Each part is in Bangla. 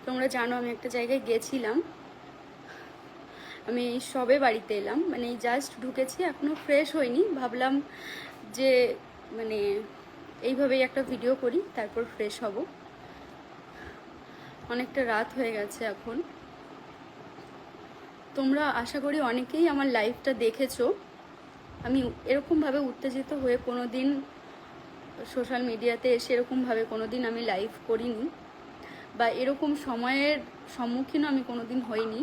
তোমরা জানো আমি একটা জায়গায় গেছিলাম, আমি সবে বাড়িতে এলাম, মানে এই জাস্ট ঢুকেছি, এখনও ফ্রেশ হইনি। ভাবলাম যে মানে এইভাবেই একটা ভিডিও করি, তারপর ফ্রেশ হব। অনেকটা রাত হয়ে গেছে এখন। তোমরা আশা করি অনেকেই আমার লাইভটা দেখেছো। আমি এরকমভাবে উত্তেজিত হয়ে কোনো দিন সোশ্যাল মিডিয়াতে এসে এরকমভাবে কোনো দিন আমি লাইভ করিনি, বা এরকম সময়ের সম্মুখীনও আমি কোনো দিন হইনি,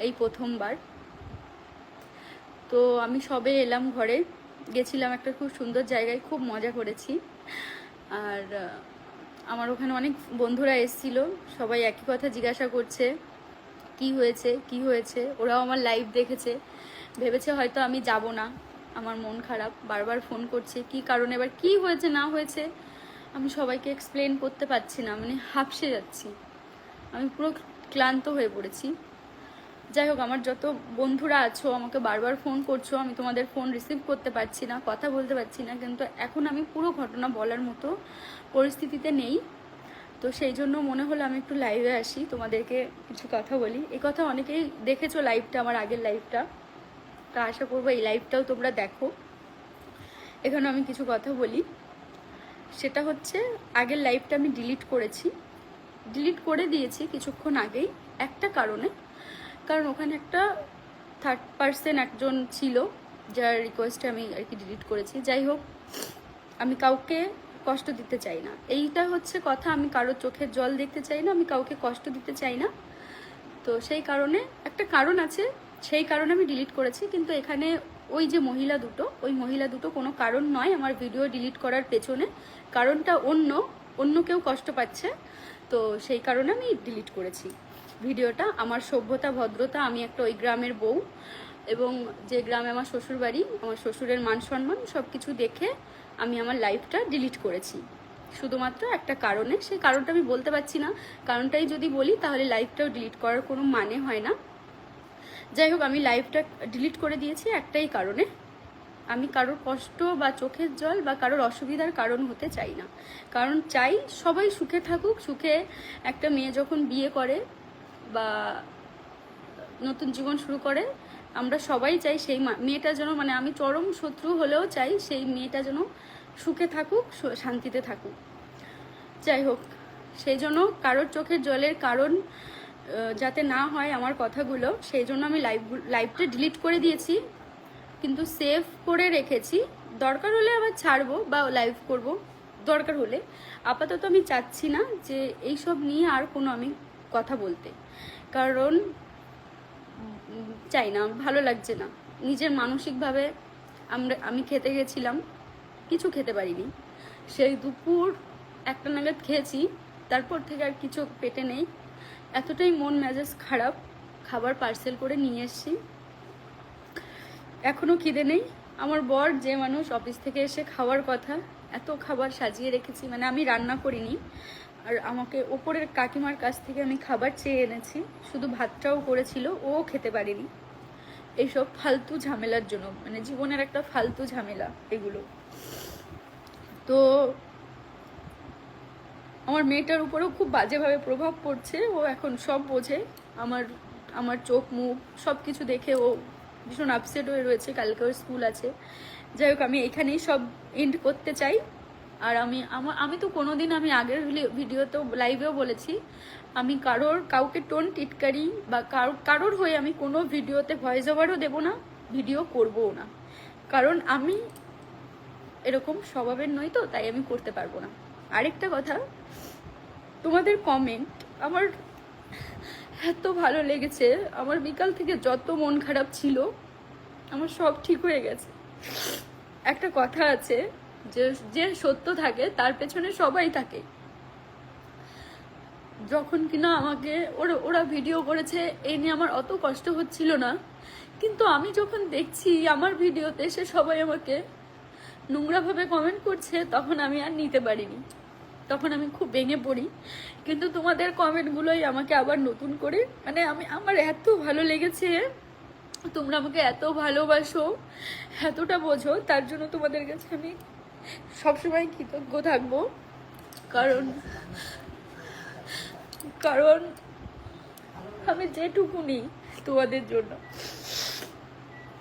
এই প্রথমবার। তো আমি সবে এলাম ঘরে, গেছিলাম একটা খুব সুন্দর জায়গায়, খুব মজা করেছি। আর আমার ওখানে অনেক বন্ধুরা এসেছিল, সবাই একই কথা জিজ্ঞাসা করছে কি হয়েছে কি হয়েছে। ওরাও আমার লাইভ দেখেছে, ভেবেছে হয়তো আমি যাব না, আমার মন খারাপ, বারবার ফোন করছে কি কারণে, এবার কি হয়েছে না হয়েছে আমি সবাইকে এক্সপ্লেন করতে পারছি না, মানে হাঁপসে যাচ্ছি, আমি পুরো ক্লান্ত হয়ে পড়েছি। যাই হোক, আমার যত বন্ধুরা আছো আমাকে বারবার ফোন করছো, আমি তোমাদের ফোন রিসিভ করতে পারছি না, কথা বলতে পারছি না, কিন্তু এখন আমি পুরো ঘটনা বলার মতো পরিস্থিতিতে নেই। তো সেই জন্য মনে হলো আমি একটু লাইভে আসি, তোমাদেরকে কিছু কথা বলি। এই কথা অনেকেই দেখেছো লাইভটা, আমার আগের লাইভটা, তা আশা করবো এই লাইভটাও তোমরা দেখো। এখানে আমি কিছু কথা বলি, সেটা হচ্ছে আগের লাইভটা আমি ডিলিট করেছি, ডিলিট করে দিয়েছি কিছুক্ষণ আগেই একটা কারণে। কারণ ওখানে একটা থার্ড পার্সন একজন ছিল, যার রিকোয়েস্টে আমি আর কি ডিলিট করেছি। যাই হোক, আমি কাউকে কষ্ট দিতে চাই না, এইটা হচ্ছে কথা। আমি কারোর চোখের জল দেখতে চাই না, আমি কাউকে কষ্ট দিতে চাই না। তো সেই কারণে একটা কারণ আছে, সেই কারণে আমি ডিলিট করেছি। কিন্তু এখানে ওই যে মহিলা দুটো, ওই মহিলা দুটো কোনো কারণ নয় আমার ভিডিও ডিলিট করার পেছনে, কারণটা অন্য, অন্য কেউ কষ্ট পাচ্ছে। তো সেই কারণে আমি ডিলিট করেছি ভিডিওটা। আমার সভ্যতা ভদ্রতা, আমি একটা ওই গ্রামের বউ, এবং যে গ্রামে আমার শ্বশুর বাড়ি, আমার শ্বশুরের মান সম্মান সব কিছু দেখে আমি আমার লাইফটা ডিলিট করেছি শুধুমাত্র একটা কারণে। সেই কারণটা আমি বলতে পারছি না, কারণটাই যদি বলি তাহলে লাইফটাও ডিলিট করার কোনো মানে হয় না। যাই হোক, আমি লাইফটা ডিলিট করে দিয়েছি একটাই কারণে, আমি কারোর কষ্ট বা চোখের জল বা কারোর অসুবিধার কারণ হতে চাই না। কারণ চাই সবাই সুখে থাকুক, সুখে একটা মেয়ে যখন বিয়ে করে বা নতুন জীবন শুরু করে, আমরা সবাই চাই সেই মেয়েটা যেন, মানে আমি চরম শত্রু হলেও চাই সেই মেয়েটা যেন সুখে থাকুক, শান্তিতে থাকুক। যাই হোক, সেই জন্য কারোর চোখের জলের কারণ যাতে না হয় আমার কথাগুলো, সেই জন্য আমি লাইভটা ডিলিট করে দিয়েছি, কিন্তু সেভ করে রেখেছি। দরকার হলে আবার ছাড়বো বা লাইভ করব দরকার হলে। আপাতত আমি চাচ্ছি না যে এইসব নিয়ে আর কোনো আমি কথা বলতে, কারণ চাই না, ভালো লাগছে না নিজের মানসিকভাবে। আমি খেতে গেছিলাম, কিছু খেতে পারিনি, সেই দুপুর 1টা নাগাদ খেয়েছি, তারপর থেকে আর কিছু পেটে নেই, এতটাই মন মেজাজ খারাপ। খাবার পার্সেল করে নিয়ে এসেছি, এখনও খিদে নেই। আমার বর, যে মানুষ অফিস থেকে এসে খাওয়ার কথা, এত খাবার সাজিয়ে রেখেছি, মানে আমি রান্না করিনি, আর আমাকে ওপরের কাকিমার কাছ থেকে আমি খাবার চেয়ে এনেছি, শুধু ভাতটাও করেছিল, ও খেতে পারেনি। এইসব ফালতু ঝামেলার জন্য, মানে জীবনের একটা ফালতু ঝামেলা এগুলো। তো আমার মেয়েটার উপরেও খুব বাজেভাবে প্রভাব পড়ছে, ও এখন সব বোঝে, আমার আমার চোখ মুখ সব কিছু দেখে ও ভীষণ আপসেট হয়ে রয়েছে, কালকে ওর স্কুল আছে। যাই হোক, আমি এখানেই সব এন্ড করতে চাই। আর আমি তো কোনোদিন, আমি আগের ভিডিওতেও লাইভেও বলেছি, আমি কাউকে টোন টিটকারি বা কারোর হয়ে আমি কোনো ভিডিওতে ভয়েস ওভারও দেবো না, ভিডিও করবও না, কারণ আমি এরকম স্বভাবের নই, তো তাই আমি করতে পারবো না। আরেকটা কথা, তোমাদের কমেন্ট আমার এত ভালো লেগেছে, আমার বিকাল থেকে যত মন খারাপ ছিল আমার সব ঠিক হয়ে গেছে। একটা কথা আছে যে যে সত্য থাকে তার পেছনে সবাই থাকে। যখন কিনা আমাকে ওরা ভিডিও করেছে, এই নিয়ে আমার অত কষ্ট হচ্ছিল না, কিন্তু আমি যখন দেখছি আমার ভিডিওতে এসে সবাই আমাকে নোংরাভাবে কমেন্ট করছে, তখন আমি আর নিতে পারিনি, তখন আমি খুব ভেঙে পড়ি। কিন্তু তোমাদের কমেন্টগুলোই আমাকে আবার নতুন করে, মানে আমার এত ভালো লেগেছে, তোমরা আমাকে এত ভালোবাসো, এতটা বোঝো, তার জন্য তোমাদের কাছে আমি সবসময় কৃতজ্ঞ থাকবো। কারণ কারণ আমি যেটুকুনি তোমাদের জন্য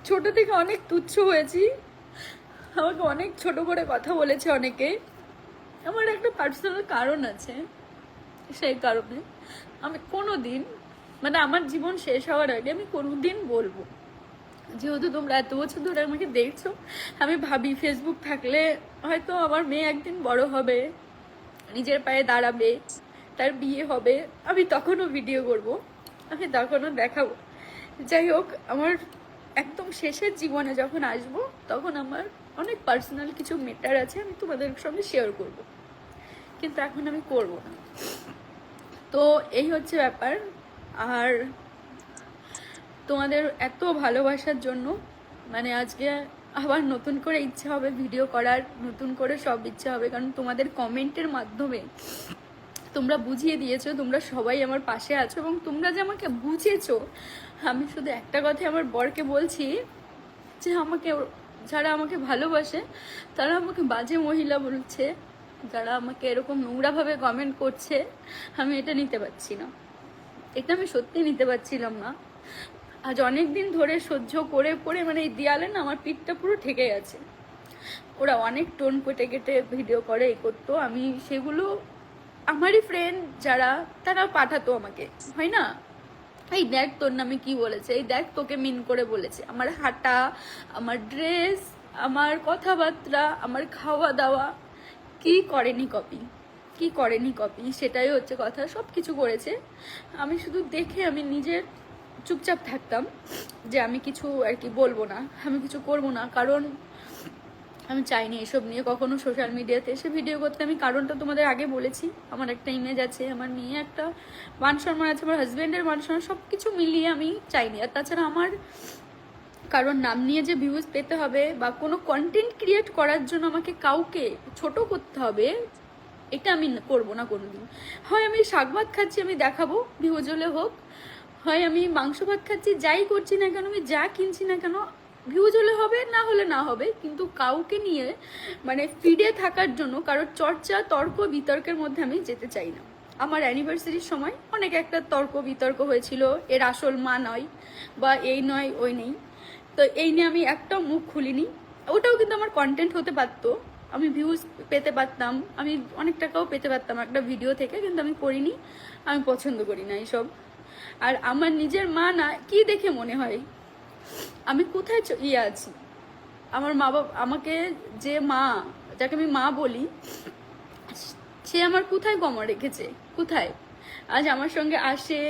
ছোট থেকে অনেক তুচ্ছ হয়েছি, আমাকে অনেক ছোট করে কথা বলেছে অনেকে। আমার একটা পার্সোনাল কারণ আছে, সেই কারণে আমি কোনো দিন, মানে আমার জীবন শেষ হওয়ার আগে আমি কোনো দিন বলবো, যেহেতু তোমরা এত বছর ধরে আমাকে দেখছো, আমি ভাবি ফেসবুক থাকলে হয়তো আমার মেয়ে একদিন বড় হবে, নিজের পায়ে দাঁড়াবে, তার বিয়ে হবে, আমি তখনও ভিডিও করব, আমি তখনও দেখাবো। যাই হোক, আমার একদম শেষের জীবনে যখন আসবো তখন আমার অনেক পার্সোনাল কিছু ম্যাটার আছে, আমি তোমাদের সঙ্গে শেয়ার করব, কিন্তু এখন আমি করব না। তো এই হচ্ছে ব্যাপার। আর তোমাদের এত ভালোবাসার জন্য মানে আজকে আবার নতুন করে ইচ্ছে হবে ভিডিও করার, নতুন করে সব ইচ্ছে হবে, কারণ তোমাদের কমেন্টের মাধ্যমে তোমরা বুঝিয়ে দিয়েছো, তোমরা সবাই আমার পাশে আছো, এবং তোমরা যে আমাকে বুঝেছো। আমি শুধু একটা কথাই আমার বরকে বলছি, যে যারা আমাকে ভালোবাসে তারা আমাকে বাজে মহিলা বলছে, যারা আমাকে এরকম নোংরাভাবে কমেন্ট করছে, আমি এটা নিতে পারছি না, এটা আমি সত্যি নিতে পারছিলাম না। আজ অনেক দিন ধরে সহ্য করে করে মানে এই দেয়ালে না আমার পিঠটা পুরো ঠেকে গেছে। ওরা অনেক টোন কেটে কেটে ভিডিও করে এই করতো, আমি সেগুলো আমারই ফ্রেন্ড যারা, তারা পাঠাতো আমাকে, হয় না, এই দেখ তোর নামে কি বলেছে, এই দেখ তোকে মিন করে বলেছে, আমার হাঁটা, আমার ড্রেস, আমার কথাবার্তা, আমার খাওয়া দাওয়া, কি করেনি কপি, কি করেনি কপি, সেটাই হচ্ছে কথা। সব কিছু করেছে, আমি শুধু দেখে আমি নিজের চুপচাপ থাকতাম, যে আমি কিছু আর কি বলবো না, আমি কিছু করবো না, কারণ আমি চাইনি এসব নিয়ে কখনো সোশ্যাল মিডিয়াতে এসে ভিডিও করতে। আমি কারণটা তোমাদের আগে বলেছি, আমার একটা ইমেজ আছে, আমার মেয়ে একটা মান সম্মান আছে, আমার হাজব্যান্ডের মান সম্মান, সব কিছু মিলিয়ে আমি চাইনি। আর তাছাড়া আমার কারণ নাম নিয়ে যে ভিউজ পেতে হবে বা কোনো কন্টেন্ট ক্রিয়েট করার জন্য আমাকে কাউকে ছোট করতে হবে, এটা আমি করবো না কোনোদিন। হয় আমি শাক ভাত খাচ্ছি, আমি দেখাবো, ভিউজ হলে হোক, হয় আমি মাংস ভাত খাচ্ছি, যাই করছি না কেন, আমি যা কিনছি না কেন, ভিউজ হলে হবে, না হলে না হবে, কিন্তু কাউকে নিয়ে মানে ফিডে থাকার জন্য কারোর চর্চা তর্ক বিতর্কের মধ্যে আমি যেতে চাই না। আমার অ্যানিভার্সারির সময় অনেক একটা তর্ক বিতর্ক হয়েছিল, এর আসল মা নয় বা এই নয় ওই নেই, তো এই নিয়ে আমি একটাও মুখ খুলিনি। ওটাও কিন্তু আমার কন্টেন্ট হতে পারতো, আমি ভিউজ পেতে পারতাম, আমি অনেক টাকাও পেতে পারতাম একটা ভিডিও থেকে, কিন্তু আমি করিনি, আমি পছন্দ করি না এইসব। আর আমার নিজের মা না, কি দেখে মনে হয় আমি কোথায় আছি, আমার মা বাবা আমাকে, যে মা, যাকে আমি মা বলি, সে আমার কোথায় কমা রেখেছে, কোথায় আজ আমার সঙ্গে আসে,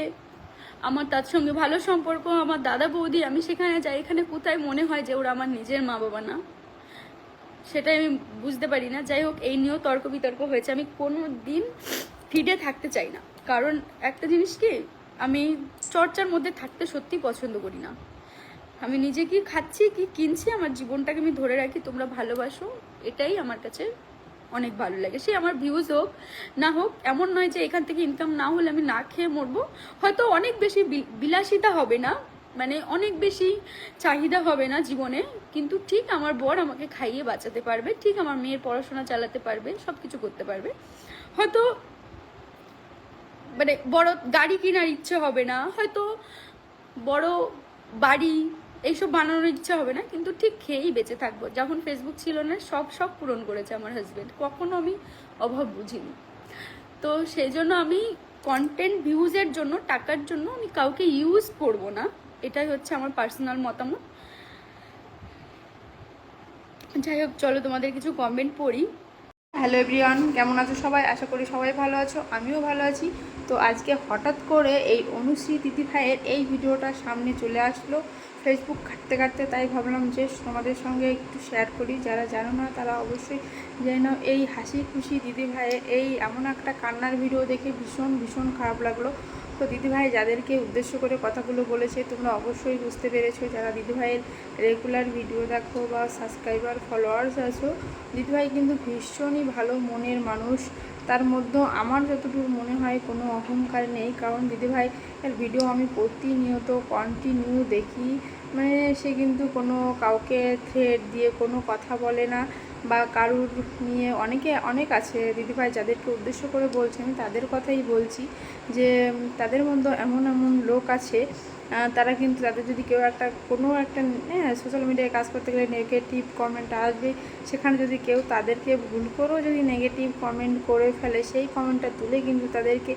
আমার তার সঙ্গে ভালো সম্পর্ক, আমার দাদা বৌদি, আমি সেখানে যাই, এখানে কোথায় মনে হয় যে ওরা আমার নিজের মা বাবা না, সেটাই আমি বুঝতে পারি না। যাই হোক, এই নিয়েও তর্ক বিতর্ক হয়েছে, আমি কোনো দিন ফিডে থাকতে চাই না, কারণ একটা জিনিস কি, আমি চর্চার মধ্যে থাকতে সত্যি পছন্দ করি না। আমি নিজে কি খাচ্ছি কি কিনছি, আমার জীবনটাকে আমি ধরে রাখি, তোমরা ভালোবাসো, এটাই আমার কাছে অনেক ভালো লাগে। সে আমার ভিউজ হোক না হোক, এমন নয় যে এখান থেকে ইনকাম না হলে আমি না খেয়ে মরবো, হয়তো অনেক বেশি বিলাসিতা হবে না, মানে অনেক বেশি চাহিদা হবে না জীবনে, কিন্তু ঠিক আমার বর আমাকে খাইয়ে বাঁচাতে পারবে, ঠিক আমার মেয়ের পড়াশোনা চালাতে পারবে, সব কিছু করতে পারবে। হয়তো মানে বড় গাড়ি কেনার ইচ্ছে হবে না, হয়তো বড় বাড়ি এইসব বানানোর ইচ্ছা হবে না, কিন্তু ঠিক খেয়েই বেঁচে থাকবো। যখন ফেসবুক ছিল না, সব সব পূরণ করেছে আমার হাজব্যান্ড, কখনো আমি অভাব বুঝিনি। তো সেই জন্য আমি কন্টেন্ট ভিউজের জন্য, টাকার জন্য আমি কাউকে ইউজ করব না, এটাই হচ্ছে আমার পার্সোনাল মতামত। যাই হোক, চলো তোমাদের কিছু কমেন্ট পড়ি। হ্যালো এভরিওয়ান, কেমন আছো সবাই? আশা করি সবাই ভালো আছো, আমিও ভালো আছি। তো আজকে হঠাৎ করে এই অনুশ্রী দিদি ভাইয়ের এই ভিডিওটা সামনে চলে আসলো ফেসবুক ঘাঁটতে ঘাঁটতে, তাই ভাবলাম যে তোমাদের সঙ্গে একটু শেয়ার করি। যারা জানো না তারা অবশ্যই জেনে নাও। এই হাসি খুশি দিদি ভাইয়ের এই এমন একটা কান্নার ভিডিও দেখে ভীষণ ভীষণ খারাপ লাগলো। তো দিদিভাই যাদেরকে উদ্দেশ্য করে কথাগুলো বলেছে তোমরা অবশ্যই বুঝতে পেরেছো, যারা দিদিভাইয়ের রেগুলার ভিডিও দেখো বা সাবস্ক্রাইবার ফলোয়ার্স আছো। দিদিভাই কিন্তু ভীষণই ভালো মনের মানুষ, তার মধ্যে আমার যতটুকু মনে হয় কোনো অহংকার নেই, কারণ দিদিভাইয়ের ভিডিও আমি প্রতিনিয়ত কন্টিনিউ দেখি। মানে সে কিন্তু কোনো কাউকে থ্রেট দিয়ে কোনো কথা বলে না, বা কারুর নিয়ে অনেক আছে দিদিভাই যাদেরকে উদ্দেশ্য করে বলছি, আমি তাদের কথাই বলছি যে তাদের মধ্যে এমন এমন লোক আছে, তারা কিন্তু তাদের যদি কেউ কোনো একটা সোশ্যাল মিডিয়ায় কাজ করতে গেলে নেগেটিভ কমেন্ট আসবে, সেখানে যদি কেউ তাদেরকে ভুল করেও যদি নেগেটিভ কমেন্ট করে ফেলে, সেই কমেন্টটা তুলে কিন্তু তাদেরকে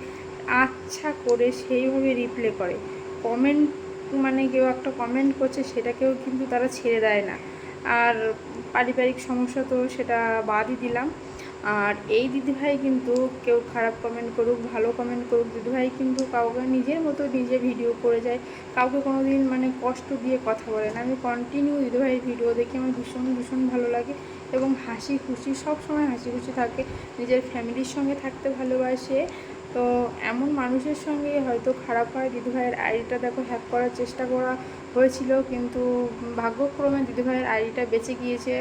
আচ্ছা করে সেইভাবে রিপ্লে করে। কমেন্ট মানে কেউ একটা কমেন্ট করছে সেটাকেও কিন্তু তারা ছেড়ে দেয় না। আর পারিবারিক সমস্যা তো সেটা বাদই দিলাম। আর এই দিদিভাই কিন্তু কেউ খারাপ কমেন্ট করুক ভালো কমেন্ট করুক, দিদিভাই কিন্তু কাউকে নিজের মতো নিজে ভিডিও করে যায়, কাউকে কোনো দিন মানে কষ্ট দিয়ে কথা বলে না। আমি কন্টিনিউ দিদিভাইয়ের ভিডিও দেখি, আমার ভীষণ ভীষণ ভালো লাগে এবং হাসি খুশি, সব সময় হাসি খুশি থাকে, নিজের ফ্যামিলির সঙ্গে থাকতে ভালোবাসে। তো এমন মানুষের সঙ্গে হয়তো খারাপ হয়। দিদিভাইয়ের আইডিটা দেখো হ্যাক করার চেষ্টা করা হয়েছিল, কিন্তু ভাগ্যক্রমে দিদিভাইয়ের আইডিটা বেঁচে গিয়েছে।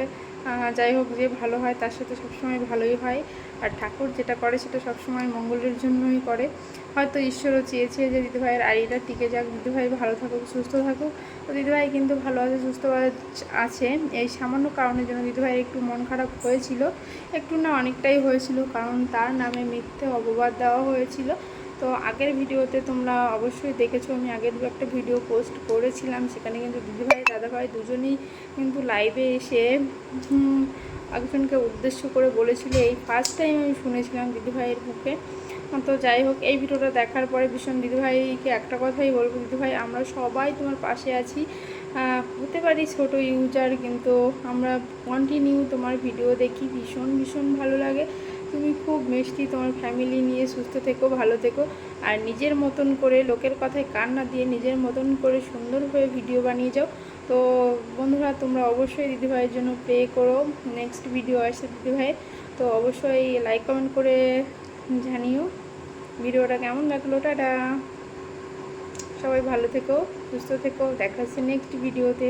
যাই হোক, যে ভালো হয় তার সাথে সবসময় ভালোই হয়, আর ঠাকুর যেটা করে সেটা সবসময় মঙ্গলের জন্যই করে। হয়তো ঈশ্বরও চেয়েছে যে দিদিভাইয়ের আইডিটা টিকে যাক, দিদিভাই ভালো থাকুক সুস্থ থাকুক। তো দিদিভাই কিন্তু ভালো আছে, সুস্থ আছে। এই সামান্য কারণের জন্য দিদিভাইয়ের একটু মন খারাপ হয়েছিল, একটু না অনেকটাই হয়েছিল, কারণ তার নামে মিথ্যে অপবাদ দেওয়া হয়েছিল। তো আগের ভিডিওতে তোমরা অবশ্যই দেখেছো, আমি আগের একটা ভিডিও পোস্ট করেছিলাম, সেখানে কিন্তু দিদিভাই দাদাভাই দুজনেই কিন্তু লাইভে এসে একজনকে উদ্দেশ্য করে বলেছিল। এই ফার্স্ট টাইম আমি শুনেছিলাম দিদিভাইয়ের মুখে। তো যাই হোক, এই ভিডিওটা দেখার পরে ভীষণ দিদিভাইকে একটা কথাই বলবো, দিদিভাই আমরা সবাই তোমার পাশে আছি। হতে পারি ছোট ইউজার, কিন্তু আমরা কন্টিনিউ তোমার ভিডিও দেখি, ভীষণ ভীষণ ভালো লাগে। তুমি খুব মিষ্টি, তোমার ফ্যামিলি নিয়ে সুস্থ থেকো, ভালো থেকো, আর নিজের মতন করে লোকের কথায় কান না দিয়ে নিজের মতন করে সুন্দরভাবে ভিডিও বানিয়ে যাও। তো বন্ধুরা, তোমরা অবশ্যই দিদিভাইয়ের জন্য প্রে করো, নেক্সট ভিডিও আসছে দিদিভাইয়ের। তো অবশ্যই লাইক কমেন্ট করে জানিও ভিডিওটা কেমন লাগলো। টাটা, সবাই ভালো থেকো সুস্থ থেকো, দেখা হচ্ছে নেক্সট ভিডিওতে।